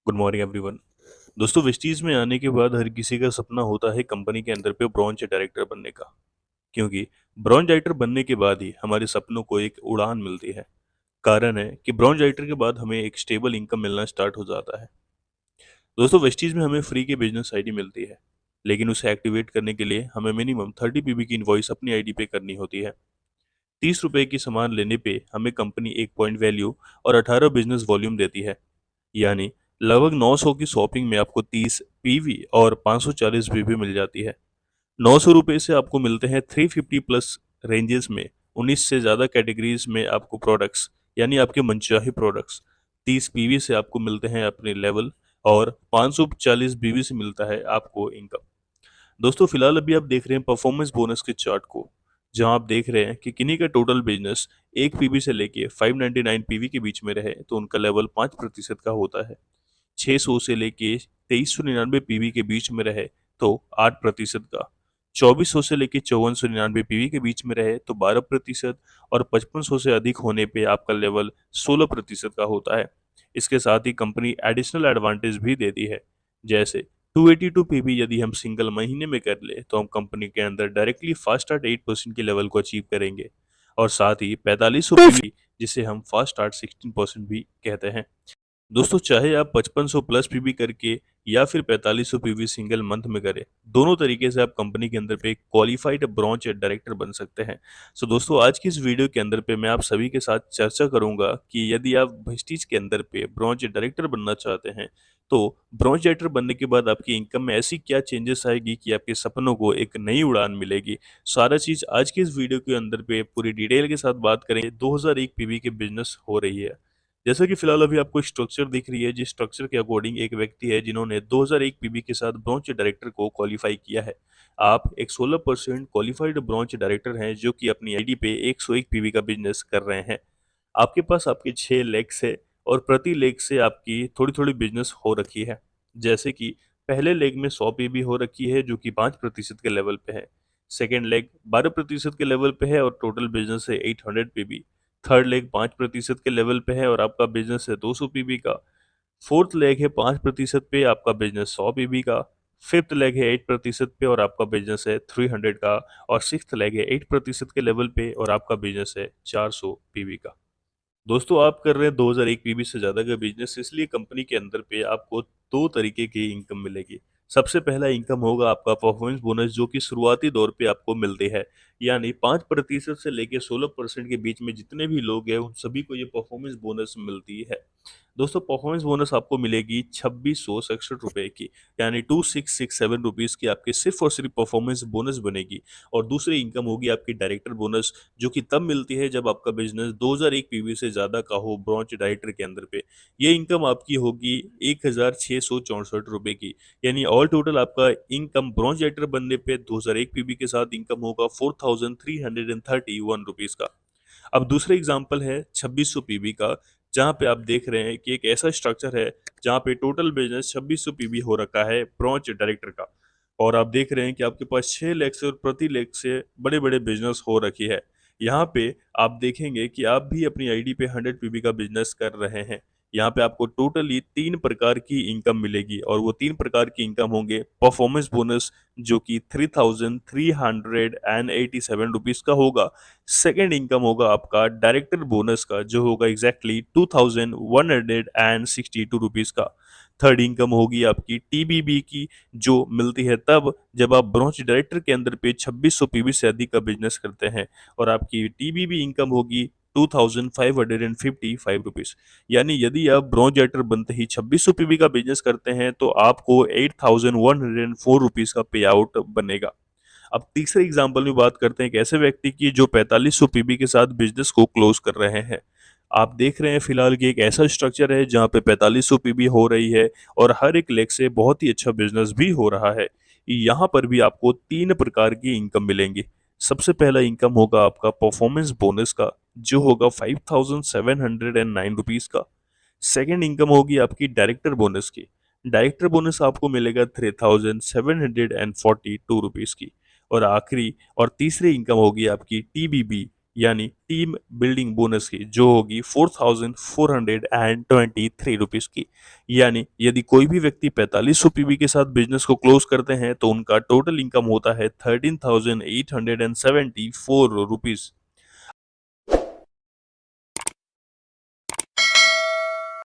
Good morning everyone. दोस्तों, Vestige में आने के बाद हर किसी का सपना होता है कंपनी के अंदर पे ब्रॉन्ज डायरेक्टर बनने का। क्योंकि ब्रॉन्ज डायरेक्टर बनने के बाद ही हमारे सपनों को एक उड़ान मिलती है। कारण है कि ब्रॉन्ज डायरेक्टर के बाद हमें एक स्टेबल इनकम मिलना स्टार्ट हो जाता है। दोस्तों, वेस्टीज में हमें फ्री की बिजनेस आईडी मिलती है, लेकिन उसे एक्टिवेट करने के लिए हमें मिनिमम 30 पीबी की इनवॉइस अपनी आईडी पे करनी होती है। 30 रुपए की सामान लेने पे हमें कंपनी 1 पॉइंट वैल्यू और 18 बिजनेस वॉल्यूम देती है। यानी लगभग 900 की शॉपिंग में आपको 30 पीवी और 540 बीबी मिल जाती है। 900 रुपये से आपको मिलते हैं 350 प्लस रेंजेस में 19 से ज़्यादा कैटेगरीज में आपको प्रोडक्ट्स, यानी आपके मनचाहे प्रोडक्ट्स। 30 पीवी से आपको मिलते हैं अपने लेवल, और 540 बीवी से मिलता है आपको इनकम। दोस्तों, फिलहाल अभी आप देख रहे हैं परफॉर्मेंस बोनस के चार्ट को, जहां आप देख रहे हैं कि किन्हीं का टोटल बिजनेस 1 पीवी से लेके 599 पीवी के बीच में रहे तो उनका लेवल 5% का होता है। 600 से लेके 2399 पीवी के बीच में रहे तो 8% का। 2400 से लेके 5499 पीवी के बीच में रहे तो 12%। और 5500 से अधिक होने पे आपका लेवल 16% का होता है। इसके साथ ही कंपनी एडिशनल एडवांटेज भी देती है, जैसे 282 पीवी यदि हम सिंगल महीने में कर ले तो हम कंपनी के अंदर डायरेक्टली फास्ट स्टार्ट 8% के लेवल को अचीव करेंगे। और साथ ही 4500 पीवी, जिसे हम फास्ट स्टार्ट 16% भी कहते हैं। दोस्तों, चाहे आप 5500 प्लस पीवी करके या फिर 4500 पीवी सिंगल मंथ में करें, दोनों तरीके से आप कंपनी के अंदर पे एक क्वालिफाइड ब्रॉन्च डायरेक्टर बन सकते हैं। सो दोस्तों, आज की इस वीडियो के अंदर पे मैं आप सभी के साथ चर्चा करूंगा कि यदि आप वेस्टीज के अंदर पे ब्रॉन्च डायरेक्टर बनना चाहते हैं तो ब्रॉन्च डायरेक्टर बनने के बाद आपकी इनकम में ऐसी क्या चेंजेस आएगी कि आपके सपनों को एक नई उड़ान मिलेगी। सारा चीज आज की इस वीडियो के अंदर पे पूरी डिटेल के साथ बात करेंगे। 2001 पीवी की बिजनेस हो रही है, जैसा कि फिलहाल अभी आपको स्ट्रक्चर दिख रही है, जिस स्ट्रक्चर के अकॉर्डिंग एक व्यक्ति है जिन्होंने 2001 पीबी के साथ ब्रॉन्च डायरेक्टर को क्वालिफाई किया है। आप एक 16% क्वालिफाइड ब्रॉन्च डायरेक्टर हैं जो कि अपनी आईडी पे 101 पीबी का बिजनेस कर रहे हैं। आपके पास आपके 6 लेग्स है, और प्रति लेग से आपकी थोड़ी थोड़ी बिजनेस हो रखी है। जैसे कि पहले लेग में 100 पीबी हो रखी है जो कि 5% के लेवल पे है। सेकेंड लेग 12% के लेवल पे है और टोटल बिजनेस है 800 पीबी। थर्ड लेग 5% के लेवल पे है और आपका बिजनेस है 200 पीबी का। फोर्थ लेग है 5% पे, आपका बिजनेस 100 पीबी का। फिफ्थ लेग है 8% पे और आपका बिजनेस है 300 का। और सिक्स्थ लेग है 8% के लेवल पे और आपका बिजनेस है 400 पीबी का। दोस्तों, आप कर रहे हैं 2001 पीबी से ज़्यादा का बिजनेस, इसलिए कंपनी के अंदर पे आपको दो तरीके की इनकम मिलेगी। सबसे पहला इनकम होगा आपका परफॉर्मेंस बोनस, जो कि शुरुआती दौर पे आपको मिलती है। यानी 5% से लेके 16% के बीच में जितने भी लोग हैं उन सभी को ये परफॉर्मेंस बोनस मिलती है। दोस्तों, परफॉर्मेंस बोनस आपको मिलेगी 2667 रुपए की, यानी 2667 रुपीज़ की आपकी सिर्फ और सिर्फ परफॉर्मेंस बोनस बनेगी। और दूसरी इनकम होगी आपकी डायरेक्टर बोनस, जो कि तब मिलती है जब आपका बिजनेस 2001 पीवी से ज़्यादा का हो ब्रॉन्च डायरेक्टर के अंदर पे। ये इनकम आपकी होगी 1664 रुपए की। यानी ऑल टोटल आपका इनकम ब्रॉन्च डायरेक्टर बनने पे 2001 पीवी के साथ इनकम होगा 4331 रुपीज़ का। अब दूसरा एग्जाम्पल है 2600 पीवी का, जहाँ पे आप देख रहे हैं कि एक ऐसा स्ट्रक्चर है जहाँ पे टोटल बिजनेस 2600 पीवी हो रखा है ब्रॉन्च डायरेक्टर का। और आप देख रहे हैं कि आपके पास 6 लेख से और प्रति लेख से बड़े बड़े बिजनेस हो रखी है। यहाँ पे आप देखेंगे कि आप भी अपनी आईडी पे 100 पीवी का बिजनेस कर रहे हैं। यहाँ पे आपको टोटली 3 प्रकार की इनकम मिलेगी, और वो 3 प्रकार की इनकम होंगे परफॉर्मेंस बोनस, जो कि 3387 रुपीज़ का होगा। सेकेंड इनकम होगा आपका डायरेक्टर बोनस का, जो होगा एग्जैक्टली 2162 रुपीज़ का। थर्ड इनकम होगी आपकी टीबीबी की, जो मिलती है तब जब आप ब्रॉन्च डायरेक्टर के अंदर पे 2600 पीवी से अधिक का बिजनेस करते हैं। और आपकी टीबीबी इनकम होगी 2555 रुपीज़। यानी यदि आप ब्रॉन्ज डायरेक्टर बनते ही 2600 पीवी का बिजनेस करते हैं तो आपको 8104 रुपीज़ का पे आउट बनेगा। अब तीसरे एग्जाम्पल में बात करते हैं एक ऐसे व्यक्ति की जो 4500 पीबी के साथ बिजनेस को क्लोज कर रहे हैं। आप देख रहे हैं फिलहाल कि एक ऐसा स्ट्रक्चर है जहां पे 4500 पीबी हो रही है और हर एक लेग से बहुत ही अच्छा बिजनेस भी हो रहा है। यहाँ पर भी आपको 3 प्रकार की इनकम मिलेंगी। सबसे पहला इनकम होगा आपका परफॉर्मेंस बोनस का, जो होगा 5709 रुपीज़ का। सेकेंड इनकम होगी आपकी डायरेक्टर बोनस की। डायरेक्टर बोनस आपको मिलेगा 3742 रुपीज़ की। और आखिरी और तीसरी इनकम होगी आपकी टीबीबी, यानी टीम बिल्डिंग बोनस की, जो होगी 4,423 रुपीज की। यानी यदि कोई भी व्यक्ति 4500 पीवी के साथ बिजनेस को क्लोज करते हैं तो उनका टोटल इनकम होता है 13,874 रुपीज।